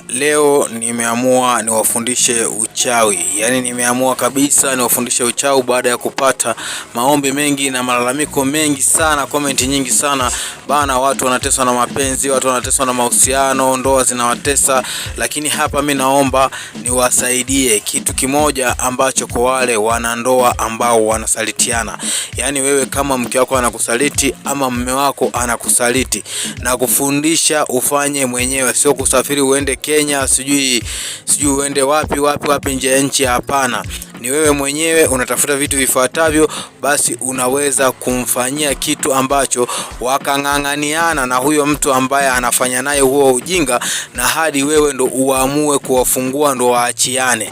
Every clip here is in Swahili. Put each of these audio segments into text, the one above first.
Leo nimeamua niwafundishe uchawi. Yaani nimeamua kabisa niwafundishe uchawi baada ya kupata maombi mengi na malalamiko mengi sana, comment nyingi sana. Bana, watu wanateswa na mapenzi, watu wanateswa na mahusiano, ndoa zinawatesa, lakini hapa mimi naomba niwasaidie kitu kimoja ambacho kwa wale wanandoa ambao wanasalitiana. Yaani wewe kama mke wako anakusaliti ama mume wako anakusaliti, na kufundisha ufanye mwenyewe, sio kusafiri uende Kenya, sijui uende wapi nje ya nchi. Hapana, ni wewe mwenyewe unatafuta vitu vifuatavyo, basi unaweza kumfanyia kitu ambacho wakang'ang'aniana na huyo mtu ambaye anafanya naye huo ujinga, na hadi wewe ndo uamue kuwafungua ndo waachiane.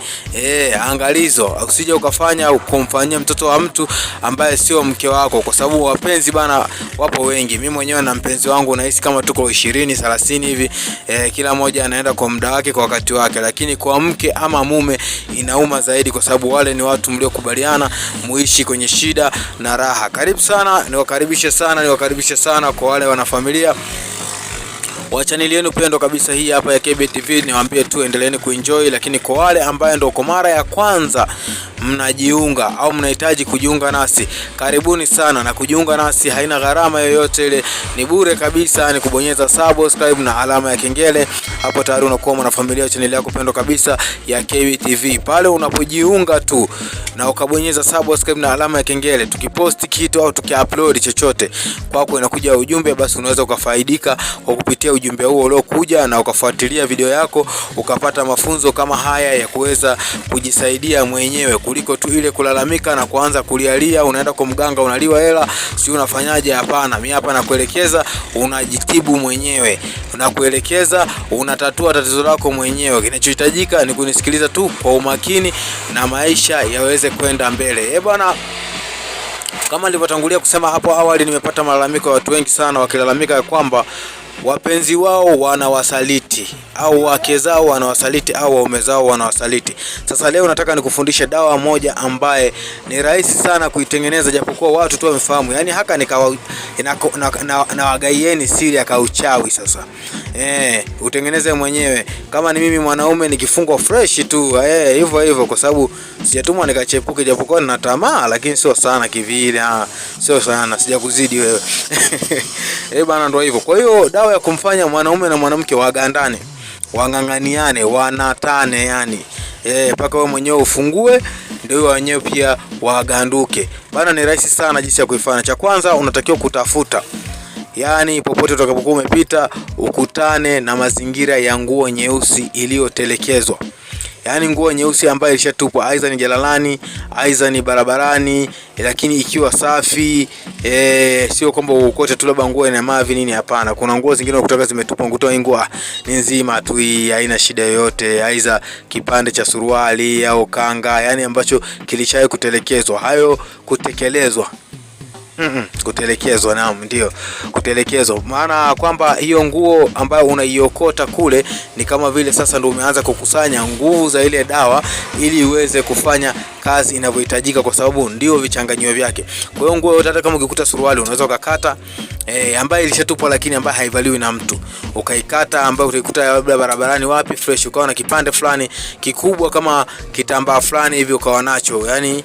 Angalizo, usije ukafanya kumfanyia mtoto wa mtu ambaye sio mke wako, kwa sababu wapenzi bana wapo wengi. Mimi mwenyewe na mpenzi wangu nahisi kama tuko 20-30 hivi, kila mmoja anaenda kwa muda wake kwa wakati wake, lakini kwa mke ama mume inauma zaidi, kwa sababu wale ni watu mliokubaliana muishi kwenye shida na raha. Karibu sana, niwakaribishe sana kwa wale wanafamilia wa channel yenu pendo kabisa hii hapa ya KB TV. Niwaambie tu endeleeni kuenjoy, lakini kwa wale ambaye ndio kwa mara ya kwanza mnajiunga au mnahitaji kujiunga nasi, karibuni sana. Na kujiunga nasi haina gharama yoyote ile, ni bure kabisa, ni kubonyeza subscribe na alama ya kengele. Hapo tayari unakuwa mwanafamilia wa channel yako pendo kabisa ya KB TV. Pale unapojiunga tu na ukabonyeza subscribe na alama ya kengele, tukiposti kitu au tukiupload chochote kwako inakuja ujumbe, basi unaweza ukafaidika kwa kupitia ujumbe huo uliokuja, na ukafuatilia video yako ukapata mafunzo kama haya ya kuweza kujisaidia mwenyewe, kuliko tu ile kulalamika na kuanza kulialia unaenda kwa mganga unaliwa hela si unafanyaje. Hapana, mimi hapa nakuelekeza unajitibu mwenyewe, nakuelekeza unatatua tatizo lako mwenyewe. Kinachohitajika ni kunisikiliza tu kwa umakini na maisha yaweze kwenda mbele. Bwana, kama nilivyotangulia kusema hapo awali, nimepata malalamiko ya watu wengi sana wakilalamika ya kwamba wapenzi wao wanawasaliti au wake zao wanawasaliti au waume zao wanawasaliti. Sasa leo nataka nikufundishe dawa moja ambaye ni rahisi sana kuitengeneza, japokuwa watu tu wamefahamu. Yaani haka na wagaieni siri ya kauchawi. Sasa utengeneze mwenyewe. Kama ni mimi mwanaume nikifungwa fresh tu hivyo, kwa sababu sijatumwa nikachepuke, japokuwa nina tamaa, lakini sio sana kivile, sio sana, sijakuzidi wewe. Bana, ndio hivyo. Kwa hiyo dawa ya kumfanya mwanaume na mwanamke wagandane, wang'ang'aniane, wanatane, yani mpaka wewe mwenyewe ufungue, ndio wewe wenyewe pia waganduke. Bana, ni rahisi sana jinsi ya kuifanya. Cha kwanza unatakiwa kutafuta, yani popote utakapokuwa umepita ukutane na mazingira ya nguo nyeusi iliyotelekezwa. Yaani nguo nyeusi ambayo ilishatupwa, aidha ni jalalani, aidha ni barabarani, lakini ikiwa safi. Sio kwamba ukote tu labda nguo ina mavi nini, hapana. Kuna nguo zingine ukutaka zimetupwa, nguo nguo ni nzima tu, haina shida yoyote, aidha kipande cha suruali au kanga, yani ambacho kilishawahi kutelekezwa. Hayo kutekelezwa. Kutelekezwa, naam, ndio kutelekezwa. Maana kwamba hiyo nguo ambayo unaiokota kule ni kama vile sasa ndio umeanza kukusanya nguvu za ile dawa ili iweze kufanya kazi inavyohitajika, kwa sababu ndio vichanganyio vyake. Kwa hiyo nguo hata kama ukikuta suruali unaweza ukakata ambayo ilishatupwa lakini ambayo haivaliwi na mtu, ukaikata ambayo utaikuta labda barabarani wapi fresh, ukawa na kipande fulani kikubwa kama kitambaa fulani hivi ukawa nacho. Yani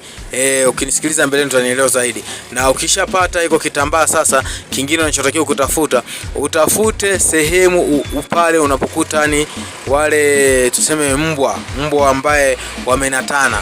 ukinisikiliza mbele utanielewa zaidi. Na ukishapata iko kitambaa, sasa kingine unachotakiwa kutafuta, utafute sehemu upale unapokuta ni wale tuseme mbwa ambaye wamenatana.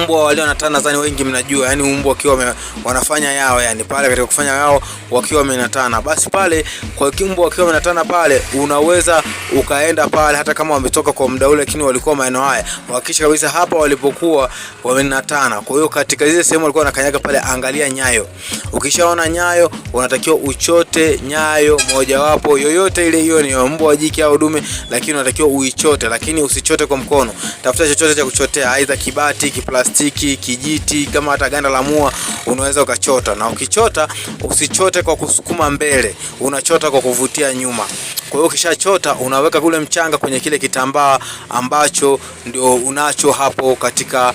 Mbwa walionatana nadhani wengi mnajua, yani mbwa wakiwa wanafanya yao, yani pale katika kufanya yao wakiwa wamenatana, basi pale kwa mbwa wakiwa wamenatana pale unaweza ukaenda pale hata kama wametoka kwa muda ule, lakini walikuwa maeneo haya, hakikisha kabisa hapa walipokuwa wamenatana. Kwa hiyo katika zile sehemu walikuwa wanakanyaga pale, angalia nyayo. Ukishaona nyayo unatakiwa uchote nyayo mojawapo yoyote ile, hiyo ni mbwa jike au dume, lakini unatakiwa uichote, lakini usichote kwa mkono. Tafuta chochote cha kuchotea, aidha kibati, plastiki, kijiti, kama hata ganda la mua unaweza ukachota. Na ukichota usichote kwa kusukuma mbele, unachota kwa kuvutia nyuma. Kwa hiyo ukishachota unaweka kule mchanga kwenye kile kitambaa ambacho ndio unacho hapo katika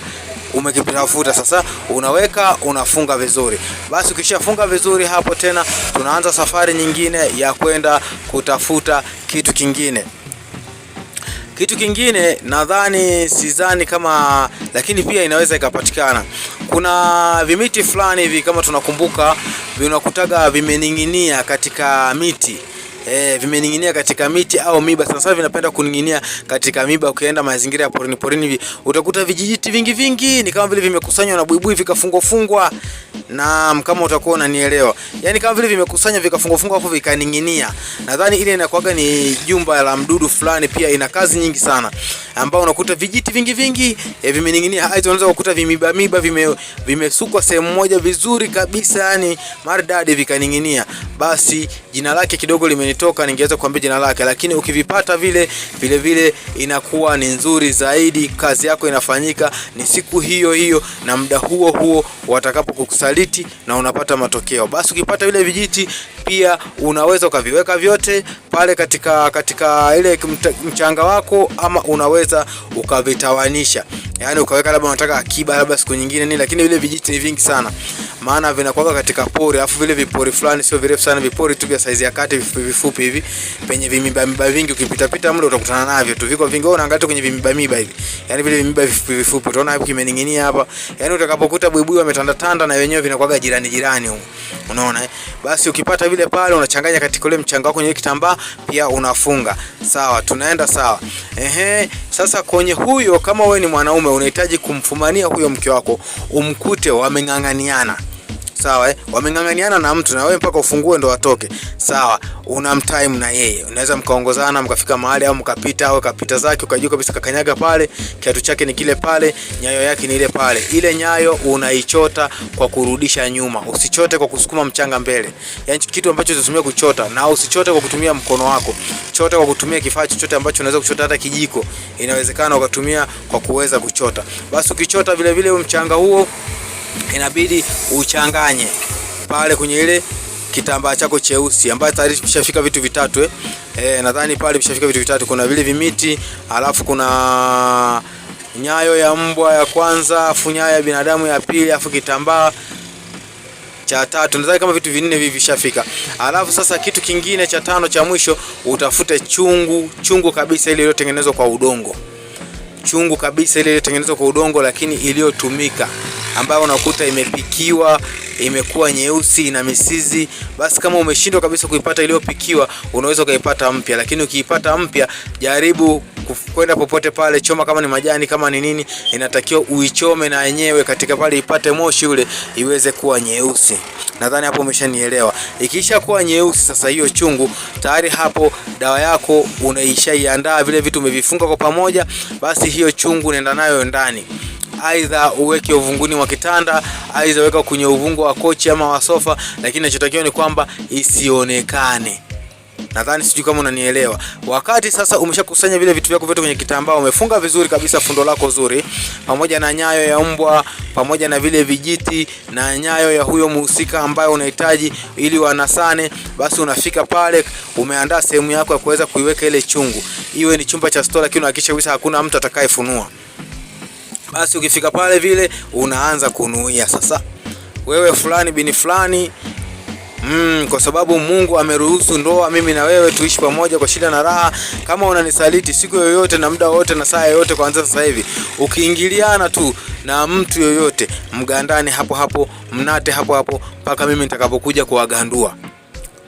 umekitafuta. Sasa unaweka, unafunga vizuri. Basi ukishafunga vizuri hapo, tena tunaanza safari nyingine ya kwenda kutafuta kitu kingine. Kitu kingine nadhani sidhani kama, lakini pia inaweza ikapatikana. Kuna vimiti fulani hivi kama tunakumbuka, vinakutaga vimening'inia katika miti. Vimening'inia katika miti au miba. Sasa vinapenda kuning'inia katika miba. Ukienda mazingira ya porini hivi utakuta vijijiti vingi ni kama vile vimekusanywa na buibui vikafungwa. Na kama utakuwa unanielewa, yani kama vile vimekusanywa vikafungwa hapo vikaning'inia. Nadhani ile inakuwaga ni jumba la mdudu fulani, pia ina kazi nyingi sana, ambao unakuta vijiti vingi vimening'inia. Hizo unaweza kukuta vimiba vimesukwa sehemu moja vizuri kabisa, yani maridadi, vikaning'inia. Basi jina lake kidogo limenitoka, ningeweza kuambia jina lake, lakini ukivipata vile inakuwa ni nzuri zaidi. Kazi yako inafanyika ni siku hiyo na muda huo watakapokusaliti na unapata matokeo. Basi ukipata vile vijiti pia unaweza ukaviweka vyote pale katika ile mchanga wako, ama unaweza ukavitawanisha. Yani ukaweka labda unataka akiba labda siku nyingine nini, lakini vile vijiti ni vingi sana. Maana vinakuwa katika pori, afu vile vipori fulani sio virefu sana, vipori tu vya size ya kati vifupi hivi, penye vimiba vingi. Ukipita muda utakutana navyo tu, viko vingi. Unaangalia kwenye vimiba hivi, yani vile vimiba vifupi utaona hapo kimening'inia hapa. Yani utakapokuta buibui wametanda na wenyewe vinakuwa jirani huko, unaona Basi ukipata vile pale unachanganya katika ule mchanga wako kwenye kitambaa, pia unafunga. Sawa, tunaenda sawa. Sasa kwenye huyo, kama wewe ni mwanaume unahitaji kumfumania huyo mke wako, umkute wameng'ang'aniana. Sawa, wameng'ang'aniana na mtu, na wewe mpaka ufungue ndo watoke. Sawa, unamtime na yeye. Unaweza mkaongozana mkafika mahali, au mkapita, au kapita zake ukajua kabisa kakanyaga pale, kiatu chake ni kile pale, nyayo yake ni ile pale. Ile nyayo unaichota kwa kurudisha nyuma. Usichote kwa kusukuma mchanga mbele. Yaani kitu ambacho utatumia kuchota, na usichote kwa kutumia mkono wako. Chota kwa kutumia kifaa chochote ambacho unaweza kuchota, hata kijiko. Inawezekana ukatumia kwa kuweza kuchota. Basi ukichota vile mchanga huo inabidi uchanganye pale kwenye ile kitambaa chako cheusi, ambacho tayari kimeshafika vitu vitatu. Nadhani pale kimeshafika vitu vitatu. Kuna vile vimiti, alafu kuna nyayo ya mbwa ya kwanza, afu nyayo ya binadamu ya pili, afu kitambaa cha tatu. Nadhani kama vitu vinne hivi vishafika. Alafu sasa kitu kingine cha tano cha mwisho, utafute chungu kabisa, ile iliyotengenezwa kwa udongo. Chungu kabisa ile iliyotengenezwa kwa udongo, lakini iliyotumika, ambayo unakuta imepikiwa, imekuwa nyeusi na misizi. Basi kama umeshindwa kabisa kuipata iliyopikiwa, unaweza ukaipata mpya. Lakini ukiipata mpya, jaribu kwenda popote pale, choma kama ni majani, kama ni nini, inatakiwa uichome na yenyewe katika pale ipate moshi ule, iweze kuwa nyeusi. Nadhani hapo umeshanielewa. Ikisha kuwa nyeusi sasa, hiyo chungu tayari, hapo dawa yako unaishaiandaa, vile vitu umevifunga kwa pamoja. Basi hiyo chungu nenda nayo ndani, aidha uweke uvunguni mwa kitanda, aidha weka kwenye uvungu wa kochi ama wa sofa, lakini ninachotakiwa ni kwamba isionekane. Nadhani sijui kama unanielewa. Wakati sasa umeshakusanya vile vitu vyako vyote kwenye kitambaa, umefunga vizuri kabisa fundo lako zuri, pamoja na nyayo ya mbwa, pamoja na vile vijiti na nyayo ya huyo mhusika ambaye unahitaji ili wanasane. Basi unafika pale, umeandaa sehemu yako ya kuweza kuiweka ile chungu. Iwe ni chumba cha store, lakini unahakikisha kabisa hakuna mtu atakayefunua. Basi ukifika pale vile unaanza kunuia sasa, wewe fulani bini fulani, kwa sababu Mungu ameruhusu ndoa mimi na wewe tuishi pamoja kwa shida na raha. Kama unanisaliti siku yoyote na muda wote na saa yoyote, kuanzia sasa hivi ukiingiliana tu na mtu yoyote, mgandane hapo, mnate hapo mpaka mimi nitakapokuja kuwagandua.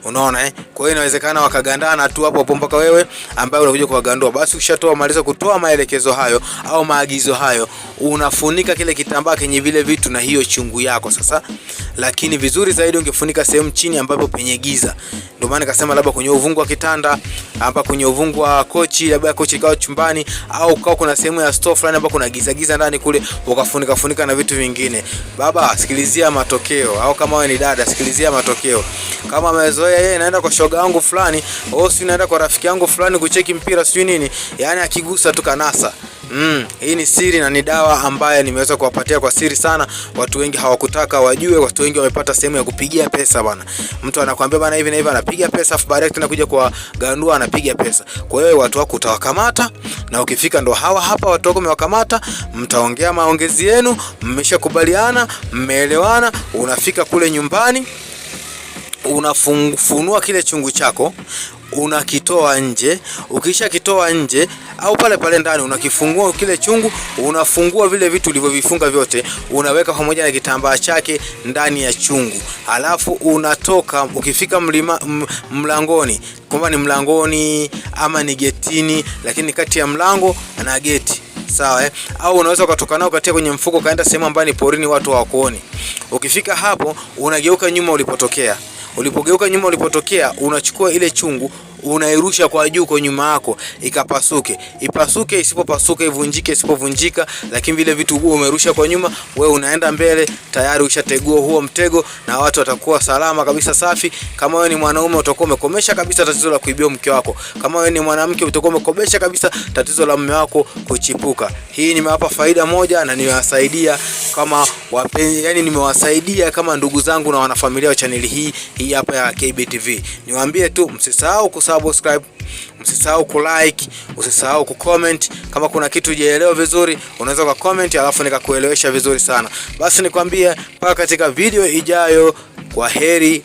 Unaona Kwa hiyo inawezekana wakagandana tu hapo mpaka wewe ambaye unakuja kuwagandua. Basi maliza kutoa maelekezo hayo au maagizo hayo, unafunika kile kitambaa kenye vile vitu na hiyo chungu yako sasa. Lakini vizuri zaidi ungefunika sehemu chini ambapo penye giza. Ndio maana nikasema labda kwenye uvungu wa kitanda, hapa kwenye uvungu wa kochi, labda kochi kao chumbani, au kao kuna sehemu ya store fulani ambapo kuna giza ndani kule, ukafunika na vitu vingine. Baba, sikilizia matokeo. Au kama wewe ni dada, sikilizia matokeo. Kama amezoea yeye naenda kwa shoga yangu fulani, au si naenda kwa rafiki yangu fulani kucheki mpira sio nini, yani akigusa tu kanasa. Hii ni siri na ni dawa ambayo nimeweza kuwapatia kwa siri sana. Watu wengi hawakutaka wajue, watu wengi wamepata sehemu ya kupigia pesa bana. Mtu anakuambia bana hivi na hivi, anapiga pesa, afu baadaye tena kuja kwa gandua anapiga pesa. Kwa hiyo watu wako utawakamata, na ukifika ndo hawa hapa watu wako umewakamata, mtaongea maongezi yenu, mmeshakubaliana, mmeelewana, unafika kule nyumbani, unafunua kile chungu chako, unakitoa nje. Ukisha kitoa nje au pale pale ndani, unakifungua kile chungu, unafungua vile vitu ulivyovifunga vyote, unaweka pamoja na kitambaa chake ndani ya chungu. Halafu unatoka, ukifika mlangoni, kwamba ni mlangoni ama ni getini, lakini kati ya mlango na geti, sawa au unaweza ukatoka nao katia kwenye mfuko kaenda sehemu ambayo ni porini watu hawakuoni. Ukifika hapo unageuka nyuma ulipotokea. Ulipogeuka nyuma ulipotokea, unachukua ile chungu, unairusha kwa juu kwa nyuma yako ikapasuke. Ipasuke, isipopasuka ivunjike, isipovunjika, lakini vile vitu umerusha kwa nyuma, wewe unaenda mbele, tayari ushategua huo mtego na watu watakuwa salama kabisa, safi. Kama wewe ni mwanaume utakuwa umekomesha kabisa tatizo la kuibia mke wako. Kama wewe ni mwanamke utakuwa umekomesha kabisa tatizo la mume wako kuchipuka. Hii nimewapa faida moja na nimewasaidia kama wapenzi, yani nimewasaidia kama ndugu zangu na wanafamilia wa channel hii hapa ya KBTV. Niwaambie tu msisahau kusubscribe, msisahau kulike, usisahau kucomment. Kama kuna kitu hujaelewa vizuri, unaweza kwa comment alafu nikakuelewesha vizuri sana. Basi nikwambie mpaka katika video ijayo, kwa heri.